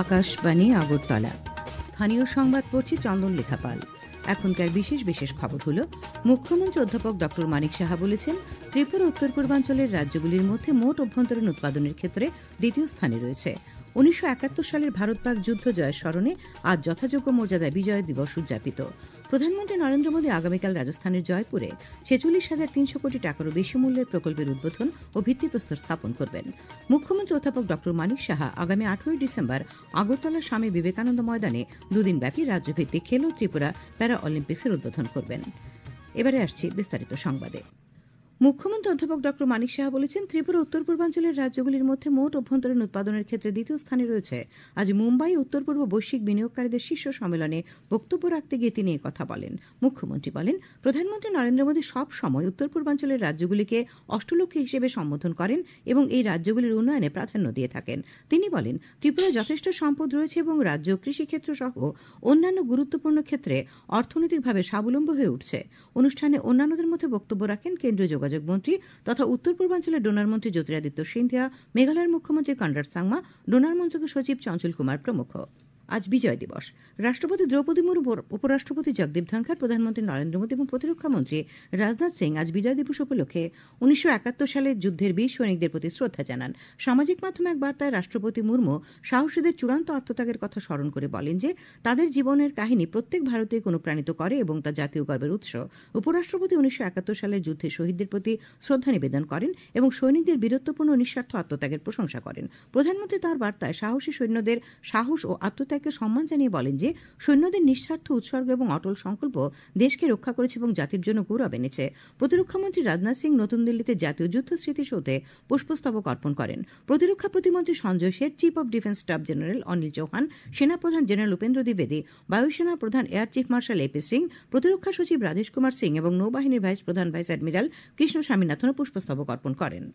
আকাশবাণী আগরতলা। স্থানীয় সংবাদ পড়ছি চন্দন লেখাপাল। এখনকার বিশেষ বিশেষ খবর হলো, মুখ্যমন্ত্রী অধ্যাপক ড মানিক সাহা বলেছেন, ত্রিপুরা উত্তর পূর্বাঞ্চলের রাজ্যগুলির মধ্যে মোট অভ্যন্তরীণ উৎপাদনের ক্ষেত্রে দ্বিতীয় স্থানে রয়েছে। ১৯৭১ সালের ভারত পাক যুদ্ধ জয়ের স্মরণে আজ যথাযোগ্য মর্যাদায় বিজয় দিবস উদযাপিত। প্রধানমন্ত্রী নরেন্দ্র মোদী আগামীকাল রাজস্থানের জয়পুরে ৪৬,৩০০ কোটি টাকারও বেশি মূল্যের প্রকল্পের উদ্বোধন ও ভিত্তিপ্রস্তর স্থাপন করবেন। মুখ্যমন্ত্রী অধ্যাপক ড মানিক সাহা আগামী ১৮ ডিসেম্বর আগরতলার স্বামী বিবেকানন্দ ময়দানে দুদিনব্যাপী রাজ্যভিত্তিক খেলো ত্রিপুরা প্যারা অলিম্পিক্সের উদ্বোধন করবেন। এবারে আসছি বিস্তারিত সংবাদে। মুখ্যমন্ত্রী অধ্যাপক ড মানিক সাহা বলেছেন, ত্রিপুরা উত্তর পূর্বাঞ্চলের রাজ্যগুলির মধ্যে মোট অভ্যন্তরীণ উৎপাদনের ক্ষেত্রে দ্বিতীয় স্থানে রয়েছে। আজ মুম্বাই উত্তর পূর্ব বৈশ্বিক বিনিয়োগকারীদের শীর্ষ সম্মেলনে বক্তব্য রাখতে গিয়ে তিনি কথা বলেন। মুখ্যমন্ত্রী বলেন, প্রধানমন্ত্রী নরেন্দ্র মোদী সব সময় উত্তর পূর্বাঞ্চলের রাজ্যগুলিকে অষ্টলক্ষ্মী হিসেবে সম্বোধন করেন এবং এই রাজ্যগুলির উন্নয়নে প্রাধান্য দিয়ে থাকেন। তিনি বলেন, ত্রিপুরায় যথেষ্ট সম্পদ রয়েছে এবং রাজ্য কৃষিক্ষেত্র সহ অন্যান্য গুরুত্বপূর্ণ ক্ষেত্রে অর্থনৈতিকভাবে স্বাবলম্বী হয়ে উঠছে। অনুষ্ঠানে অন্যান্যদের মধ্যে বক্তব্য রাখেন কেন্দ্রীয় যোগাযোগ মন্ত্রী তথা উত্তর পূর্বাঞ্চলের ডোনার মন্ত্রী জ্যোতিরাদিত্য সিন্ধিয়া, মেঘালয়ের মুখ্যমন্ত্রী কনরাড সাংমা, ডোনার মন্ত্রকের সচিব চঞ্চল কুমার প্রমুখ। আজ বিজয় দিবস। রাষ্ট্রপতি দ্রৌপদী মুর্মু, উপরাষ্ট্রপতি জগদীপ ধনখড়, প্রধানমন্ত্রী নরেন্দ্র মোদী এবং প্রতিরক্ষা মন্ত্রী রাজনাথ সিং আজ বিজয় দিবস উপলক্ষে ১৯৭১ সালের যুদ্ধের বীর সৈনিকদের প্রতি শ্রদ্ধা জানান। সামাজিক মাধ্যমে এক বার্তায় রাষ্ট্রপতি মুর্মু সাহসীদের চূড়ান্ত আত্মত্যাগের কথা স্মরণ করে বলেন যে, তাদের জীবনের কাহিনী প্রত্যেক ভারতীয়কে অনুপ্রাণিত করে এবং তা জাতীয় গর্বের উৎস। উপরাষ্ট্রপতি ১৯৭১ সালের যুদ্ধের শহীদদের প্রতি শ্রদ্ধা নিবেদন করেন এবং সৈনিকদের বীরত্বপূর্ণ নিঃস্বার্থ আত্মত্যাগের প্রশংসা করেন। প্রধানমন্ত্রী তাঁর বার্তায় সাহসী সৈন্যদের সাহস ও আত্মত্যাগকে সম্মান জানিয়ে বলেন যে, সৈন্যদের নিঃস্বার্থ উৎসর্গ এবং অটল সংকল্প দেশকে রক্ষা করেছে এবং জাতির জন্য গৌরব এনেছে। প্রতিরক্ষামন্ত্রী রাজনাথ সিং নতুন দিল্লিতে জাতীয় যুদ্ধ স্মৃতিসৌধে পুষ্পস্তবক অর্পণ করেন। প্রতিরক্ষা প্রতিমন্ত্রী Sanjay Seth, chief of defence staff general Anil Chauhan, সেনাপ্রধান জেনারেল উপেন্দ্র দ্বিবেদী, বায়ুসেনা প্রধান air chief marshal AP Singh, প্রতিরক্ষা সচিব রাজেশ কুমার সিং এবং নৌবাহিনীর ভাইস প্রধান ভাইস অ্যাডমিরাল কৃষ্ণ স্বামীনাথনও পুষ্পস্তবক অর্পণ করেন।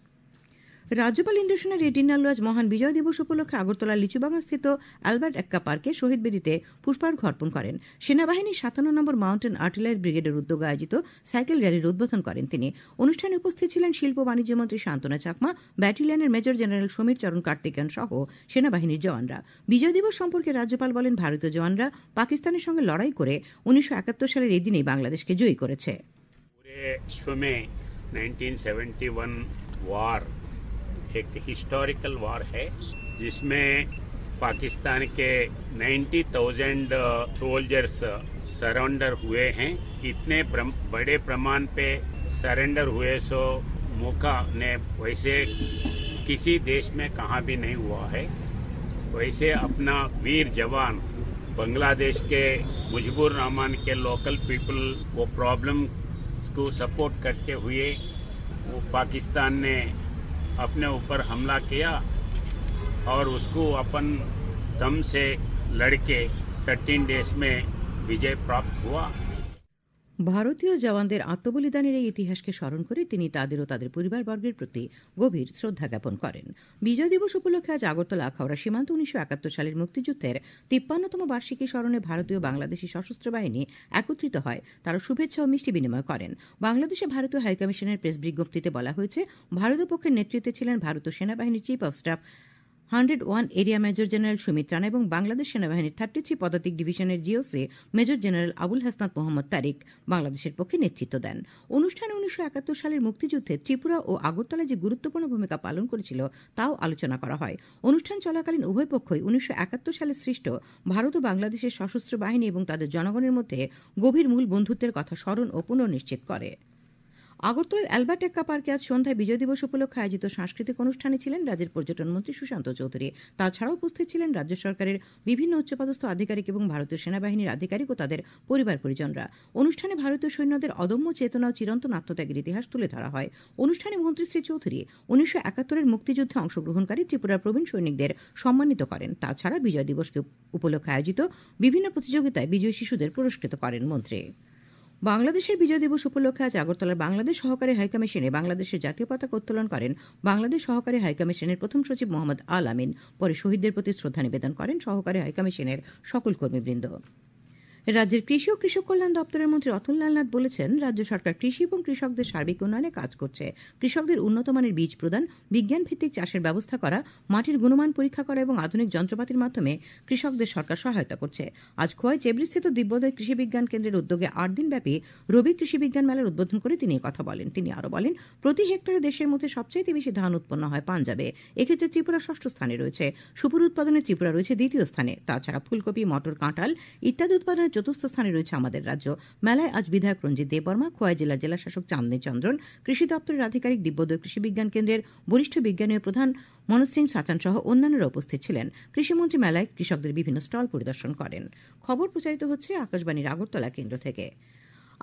রাজ্যপাল ইন্দ্রসেনা রেড্ডি নাল্লু আজ মহান বিজয় দিবস উপলক্ষে আগরতলা লিচুবাগানস্থিত অ্যালবার্ট এক্কা পার্কে শহীদ বেদিতে পুষ্পার্ঘ্য অর্পণ করেন। সেনাবাহিনীর ৫৭ নম্বর মাউন্টেন আর্টিলারি ব্রিগেডের উদ্যোগে আয়োজিত সাইকেল র্যালির উদ্বোধন করেন তিনি। অনুষ্ঠানে উপস্থিত ছিলেন শিল্প বাণিজ্য মন্ত্রী শান্তনা চাকমা, ব্যাটালিয়নের মেজর জেনারেল সমীর চরণ কার্তিকেয়ন সহ সেনাবাহিনীর জওয়ানরা। বিজয় দিবস সম্পর্কে রাজ্যপাল বলেন, ভারতীয় জওয়ানরা পাকিস্তানের সঙ্গে লড়াই করে ১৯৭১ সালের এই দিনেই বাংলাদেশকে জয়ী করেছে। एक हिस्टोरिकल वॉर है जिसमें पाकिस्तान के 90,000 सोल्जर्स सरेंडर हुए हैं। इतने बड़े प्रमाण पे सरेंडर हुए सो मौका ने वैसे किसी देश में कहाँ भी नहीं हुआ है। वैसे अपना वीर जवान बांग्लादेश के मुजबुर रहमान के लोकल पीपल वो प्रॉब्लम को सपोर्ट करते हुए वो पाकिस्तान ने अपने ऊपर हमला किया और उसको अपन दम से लड़के 13 डेज में विजय प्राप्त हुआ। ভারতীয় জওয়ানদের আত্মবলিদানের এই ইতিহাসকে স্মরণ করে তিনি তাদের ও তাদের পরিবারবর্গের প্রতি গভীর শ্রদ্ধা জ্ঞাপন করেন। বিজয় দিবস উপলক্ষে আজ আগরতলা আখাউড়া সীমান্ত ১৯৭১ সালের মুক্তিযুদ্ধের ৫৩তম বার্ষিকী স্মরণে ভারতীয় বাংলাদেশি সশস্ত্র বাহিনী একত্রিত হয়। তারা শুভেচ্ছা ও মিষ্টি বিনিময় করেন। বাংলাদেশে ভারতীয় হাইকমিশনের প্রেস বিজ্ঞপ্তিতে বলা হয়েছে, ভারতীয় পক্ষের নেতৃত্বে ছিলেন ভারতীয় সেনাবাহিনীর chief of staff 101 area major general Sumit Rana এবং বাংলাদেশ সেনাবাহিনীর 33 পদাতিক ডিভিশনের GOC major general Abul Hasnat Mohammad Tariq বাংলাদেশের পক্ষে নেতৃত্ব দেন। অনুষ্ঠানে ১৯৭১ সালের মুক্তিযুদ্ধে ত্রিপুরা ও আগরতলা যে গুরুত্বপূর্ণ ভূমিকা পালন করেছিল তাও আলোচনা করা হয়। অনুষ্ঠান চলাকালীন উভয় পক্ষই ১৯৭১ সালে সৃষ্ট ভারত ও বাংলাদেশের সশস্ত্র বাহিনী এবং তাদের জনগণের মধ্যে গভীর মূল বন্ধুত্বের কথা স্মরণ ও পুনর্নিশ্চিত করে। আগরতলার অ্যালবার্ট এক্কা পার্কে আজ সন্ধ্যায় বিজয় দিবস উপলক্ষে আয়োজিত সাংস্কৃতিক অনুষ্ঠানে ছিলেন রাজ্যের পর্যটন মন্ত্রী সুশান্ত চৌধুরী। তাছাড়াও উপস্থিত ছিলেন রাজ্য সরকারের বিভিন্ন উচ্চপদস্থ আধিকারিক এবং ভারতীয় সেনাবাহিনীর আধিকারিক ও তাদের পরিবার পরিজনরা। অনুষ্ঠানে ভারতীয় সৈন্যদের অদম্য চেতনা ও চিরন্তন আত্মত্যাগের ইতিহাস তুলে ধরা হয়। অনুষ্ঠানে মন্ত্রী শ্রী চৌধুরী ১৯৭১-এর মুক্তিযুদ্ধে অংশগ্রহণকারী ত্রিপুরার প্রবীণ সৈনিকদের সম্মানিত করেন। তাছাড়া বিজয় দিবস উপলক্ষে আয়োজিত বিভিন্ন প্রতিযোগিতায় বিজয়ী শিশুদের পুরস্কৃত করেন মন্ত্রী। বাংলাদেশের বিজয় দিবস উপলক্ষে আজ আগরতলার বাংলাদেশ সহকারী হাইকমিশনে বাংলাদেশের জাতীয় পতাকা উত্তোলন করেন বাংলাদেশ সহকারী হাইকমিশনের প্রথম সচিব মোহাম্মদ আল আমিন। পরে শহীদদের প্রতি শ্রদ্ধা নিবেদন করেন সহকারী হাইকমিশনের সকল কর্মীবৃন্দ। রাজ্যের কৃষি ও কৃষক কল্যাণ দপ্তরের মন্ত্রী অতুল লালনাথ বলেছেন, রাজ্য সরকার কৃষি এবং কৃষকদের সার্বিক উন্নয়নে কাজ করছে। কৃষকদের উন্নত মানের বীজ প্রদান, বিজ্ঞান ভিত্তিক চাষের ব্যবস্থা করা, মাটির গুণমান পরীক্ষা করা এবং আধুনিক যন্ত্রপাতির মাধ্যমে কৃষকদের সরকার সহায়তা করছে। আজ খোয়াই চেবড়িস্থিত দিব্যোদয় কৃষি বিজ্ঞান কেন্দ্রের উদ্যোগে 8 দিনব্যাপী রবি কৃষি বিজ্ঞান মেলার উদ্বোধন করে তিনি কথা বলেন। তিনি আরও বলেন, প্রতি হেক্টরে দেশের মধ্যে সবচাইতে বেশি ধান উৎপন্ন হয় পাঞ্জাবে। এক্ষেত্রে ত্রিপুরা 6ষ্ঠ স্থানে রয়েছে। সুপুর উৎপাদনে ত্রিপুরা রয়েছে 2য় স্থানে। তাছাড়া ফুলকপি, মটর, কাঁঠাল ইত্যাদি উৎপাদনে 4র্থ স্থানে রয়েছে আমাদের রাজ্য। মেলায় আজ বিধায়ক রঞ্জিত দেববর্মা, খোয়াই জেলার জেলাশাসক চাঁদনী চন্দ্রন, কৃষি দপ্তরের আধিকারিক, দিব্যোদয় কৃষি বিজ্ঞান কেন্দ্রের বরিষ্ঠ বিজ্ঞানী ও প্রধান মনোজ সিং সাচান সহ অন্যান্যরা উপস্থিত ছিলেন। কৃষিমন্ত্রী মেলায় কৃষকদের বিভিন্ন স্টল পরিদর্শন করেন। খবর প্রচারিত হচ্ছে আকাশবাণীর আগরতলা কেন্দ্র থেকে।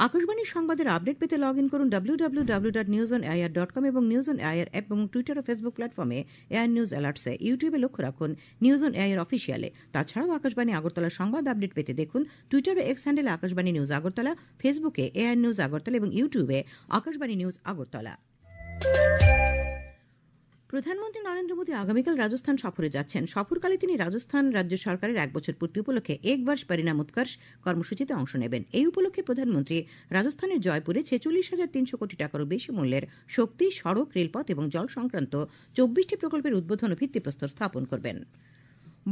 আকাশবাণীর সংবাদের আপডেট পেতে লগ ইন করুন www.newsonair.com এবং নিউজ অন এআইআর অ্যাপ এবং টুইটার ও ফেসবুক প্ল্যাটফর্মে এআইআর নিউজ অ্যালার্টসে। ইউটিউবে লক্ষ্য রাখুন নিউজ অন এআইআর অফিসিয়ালে। তাছাড়াও আকাশবাণী আগরতলার সংবাদ আপডেট পেতে দেখুন টুইটার ও এক্স হ্যান্ডেলে আকাশবাণী নিউজ আগরতলা, ফেসবুকে এআইআর নিউজ আগরতলা এবং ইউটিউবে আকাশবাণী নিউজ আগরতলা। প্রধানমন্ত্রী নরেন্দ্র মোদী আগামীকাল রাজস্থান সফরে যাচ্ছেন। সফরকালে তিনি রাজস্থান রাজ্য সরকারের 1 বছর পূর্তি উপলক্ষে এক বর্ষ পরিণাম উৎকর্ষ কর্মসূচিতে অংশ নেবেন। এই উপলক্ষে প্রধানমন্ত্রী রাজস্থানের জয়পুরে 46,300 কোটি টাকারও বেশি মূল্যের শক্তি, সড়ক, রেলপথ এবং জল সংক্রান্ত 24টি প্রকল্পের উদ্বোধন ও ভিত্তিপ্রস্তর স্থাপন করবেন।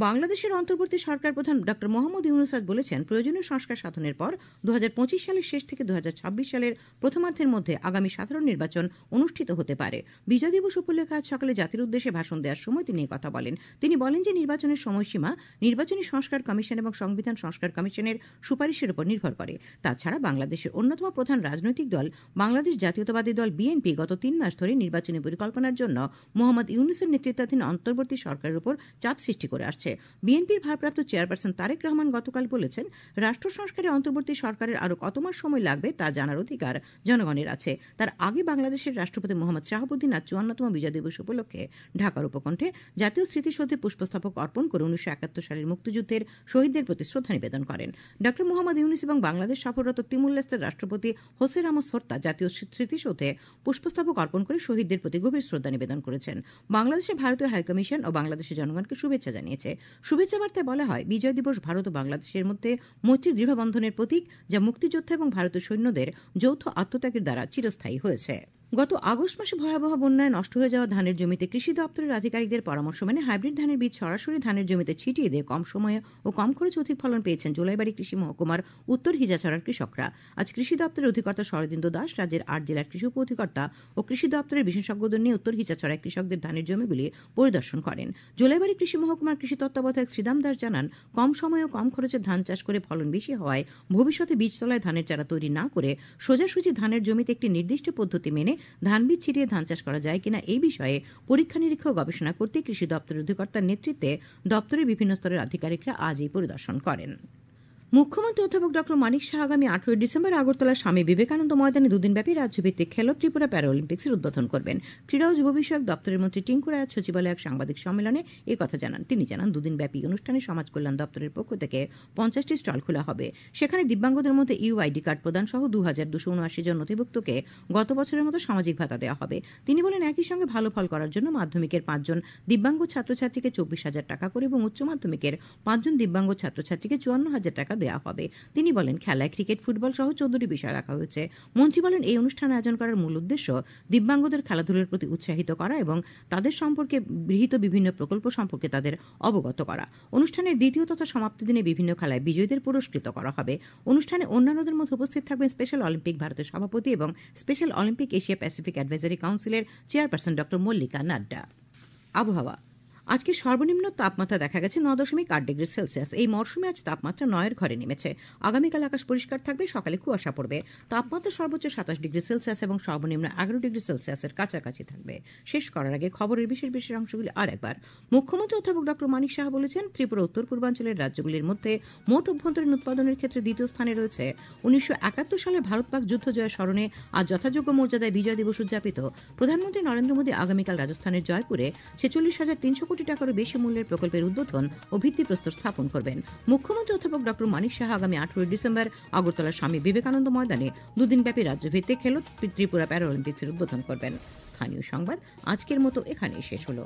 বাংলাদেশের অন্তর্বর্তী সরকার প্রধান ড মোহাম্মদ ইউনূস বলেছেন, প্রয়োজনীয় সংস্কার সাধনের পর 2025 সালের শেষ থেকে 2026 সালের প্রথমার্ধের মধ্যে আগামী সাধারণ নির্বাচন অনুষ্ঠিত হতে পারে। বিজয় দিবস উপলক্ষে আজ সকালে জাতির উদ্দেশ্যে ভাষণ দেওয়ার সময় তিনি কথা বলেন। তিনি বলেন যে নির্বাচনের সময়সীমা নির্বাচনী সংস্কার কমিশন এবং সংবিধান সংস্কার কমিশনের সুপারিশের উপর নির্ভর করে। তাছাড়া বাংলাদেশের অন্যতম প্রধান রাজনৈতিক দল বাংলাদেশ জাতীয়তাবাদী দল বিএনপি গত 3 মাস ধরে নির্বাচনী পরিকল্পনার জন্য মোহাম্মদ ইউনূসের নেতৃত্বাধীন অন্তর্বর্তী সরকারের উপর চাপ সৃষ্টি করে আসছে। বিএনপির ভারপ্রাপ্ত চেয়ারপারসন তারেক রহমান গতকাল বলেছেন, রাষ্ট্র সংস্কারে অন্তর্বর্তী সরকারের আরও কত মাস সময় লাগবে তা জানার অধিকার জনগণের আছে। তার আগে বাংলাদেশের রাষ্ট্রপতি মোহাম্মদ শাহাবুদ্দিন আজ 54তম বিজয় দিবস উপলক্ষে ঢাকার উপকণ্ঠে জাতীয় স্মৃতিসৌধে পুষ্পস্তবক অর্পণ করে 1971 সালের মুক্তিযুদ্ধের শহীদদের প্রতি শ্রদ্ধা নিবেদন করেন। ড মোহাম্মদ ইউনূস এবং বাংলাদেশ সফররত তিমুর লেস্তের রাষ্ট্রপতি হোসে রামোস হর্তা জাতীয় স্মৃতিসৌধে পুষ্পস্তবক অর্পণ করে শহীদদের প্রতি গভীর শ্রদ্ধা নিবেদন করেছেন। বাংলাদেশে ভারতীয় হাইকমিশন ও বাংলাদেশের জনগণকে শুভেচ্ছা জানিয়েছে। শুভেচ্ছা বার্তায় বলা হয়, বিজয় দিবস ভারত ও বাংলাদেশের মধ্যে মৈত্রীর দৃঢ় বন্ধনের প্রতীক, যা মুক্তিযোদ্ধা এবং ভারতীয় সৈন্যদের যৌথ আত্মত্যাগের দ্বারা চিরস্থায়ী হয়েছে। গত আগস্ট মাসে ভয়াবহ বন্যায় নষ্ট হয়ে যাওয়া ধানের জমিতে কৃষি দপ্তরের আধিকারিকদের পরামর্শ মেনে হাইব্রিড ধানের বীজ সরাসরি ধানের জমিতে ছিটিয়ে দিয়ে কম সময়ে ও কম খরচে অধিক ফলন পেয়েছেন জোলাইবাড়ী কৃষি মহকুমার উত্তর হিজাছড়ার কৃষকরা। আজ কৃষি দপ্তরের অধিকর্তা শরদিন্দু দাস, রাজ্যের 8 জেলার কৃষি উপ অধিকর্তা ও কৃষি দপ্তরের বিশেষজ্ঞদের নিয়ে উত্তর হিজাছড়ায় কৃষকদের ধানের জমিগুলি পরিদর্শন করেন। জোলাইবাড়ী কৃষি মহকুমার কৃষি তত্ত্বাবধায়ক শ্রীদাম দাস জানান, কম সময়ে ও কম খরচে ধান চাষ করে ফলন বেশি হওয়ায় ভবিষ্যতে বীজতলায় ধানের চারা তৈরি না করে সোজাসুজি ধানের জমিতে একটি নির্দিষ্ট পদ্ধতি মেনে ধান বীজ ছিটিয়ে ধান চাষ করা যায় কিনা এই বিষয়ে পরীক্ষা নিরীক্ষা ও গবেষণা করতে কৃষি দপ্তরের অধিকর্তার নেতৃত্বে দপ্তরের বিভিন্ন স্তরের আধিকারিকরা আজ এই পরিদর্শন করেন। মুখ্যমন্ত্রী অধ্যাপক ড মানিক সাহা আগামী 18 ডিসেম্বর আগরতলার স্বামী বিবেকানন্দ ময়দানে 2 দিনব্যাপী রাজ্যভিত্তিক খেলো ত্রিপুরা প্যারাঅলিম্পিক্সের উদ্বোধন করবেন। ক্রীড়া ও যুব বিষয়ক দপ্তরের মন্ত্রী টিঙ্কু রায় সচিবালয়ে এক সাংবাদিক সম্মেলনে এই কথা জানান। তিনি জানান, 2 দিনব্যাপী অনুষ্ঠানে সমাজ কল্যাণ দপ্তরের পক্ষ থেকে 50টি স্টল খোলা হবে। সেখানে দিব্যাঙ্গদের মধ্যে ইউআইডি কার্ড প্রদান সহ 2279 জন নথিভুক্তকে গত বছরের মতো সামাজিক ভাতা দেওয়া হবে। তিনি বলেন, একই সঙ্গে ভালো ফল করার জন্য মাধ্যমিকের 5 জন দিব্যাঙ্গ ছাত্রছাত্রীকে 24,000 টাকা করে এবং উচ্চ মাধ্যমিকের 5 জন দিব্যাঙ্গ ছাত্রছাত্রীকে 54,000 টাকা দেওয়া হবে। তিনি বলেন, খেলায় ক্রিকেট, ফুটবল সহ 14টি বিষয় রাখা হয়েছে। মন্ত্রী বলেন, এই অনুষ্ঠান আয়োজন করার মূল উদ্দেশ্য দিব্যাঙ্গদের খেলাধুলার প্রতি উৎসাহিত করা এবং তাদের সম্পর্কে গৃহীত বিভিন্ন প্রকল্প সম্পর্কে তাদের অবগত করা। অনুষ্ঠানের দ্বিতীয় তথা সমাপ্তি দিনে বিভিন্ন খেলায় বিজয়ীদের পুরস্কৃত করা হবে। অনুষ্ঠানে অন্যান্যদের মধ্যে উপস্থিত থাকবেন স্পেশাল অলিম্পিক ভারতের সভাপতি এবং special Olympic Asia Pacific advisory কাউন্সিলের চেয়ারপারসন ড মল্লিকা নাড্ডা। আবহাওয়া। আজকে সর্বনিম্ন তাপমাত্রা দেখা গেছে 9.8 ডিগ্রি সেলসিয়াস। এই মরশুমে আজ তাপমাত্রা 9-এর ঘরে নেমেছে। আগামীকাল আকাশ পরিষ্কার থাকবে, সকালে কুয়াশা পড়বে। তাপমাত্রা সর্বোচ্চ 27 ডিগ্রি সেলসিয়াস এবং সর্বনিম্ন 11 ডিগ্রি সেলসিয়াসের কাছাকাছি থাকবে। শেষ করার আগে খবরের বিশেষ অংশগুলি আর একবার। মুখ্যমন্ত্রী অধ্যাপক ড মানিক সাহা বলেছেন, ত্রিপুরা উত্তর পূর্বাঞ্চলের রাজ্যগুলির মধ্যে মোট অভ্যন্তরীণ উৎপাদনের ক্ষেত্রে 2য় স্থানে রয়েছে। 1971 সালে ভারত পাক যুদ্ধ জয়ের স্মরণে আজ যথাযোগ্য মর্যাদায় বিজয় দিবস উদযাপিত। প্রধানমন্ত্রী নরেন্দ্র মোদী আগামীকাল রাজস্থানের জয়পুরে 46,300 কোটি টাকারও বেশি মূল্যের প্রকল্পের উদ্বোধন ও ভিত্তিপ্রস্তর স্থাপন করবেন। মুখ্যমন্ত্রী অধ্যাপক ড মানিক সাহা আগামী 18 ডিসেম্বর আগরতলার স্বামী বিবেকানন্দ ময়দানে 2 দিনব্যাপী রাজ্যভিত্তিক খেলো ত্রিপুরা প্যারাঅলিম্পিক্সের উদ্বোধন করবেন। স্থানীয় সংবাদ আজকের মতো এখানেই শেষ হলো।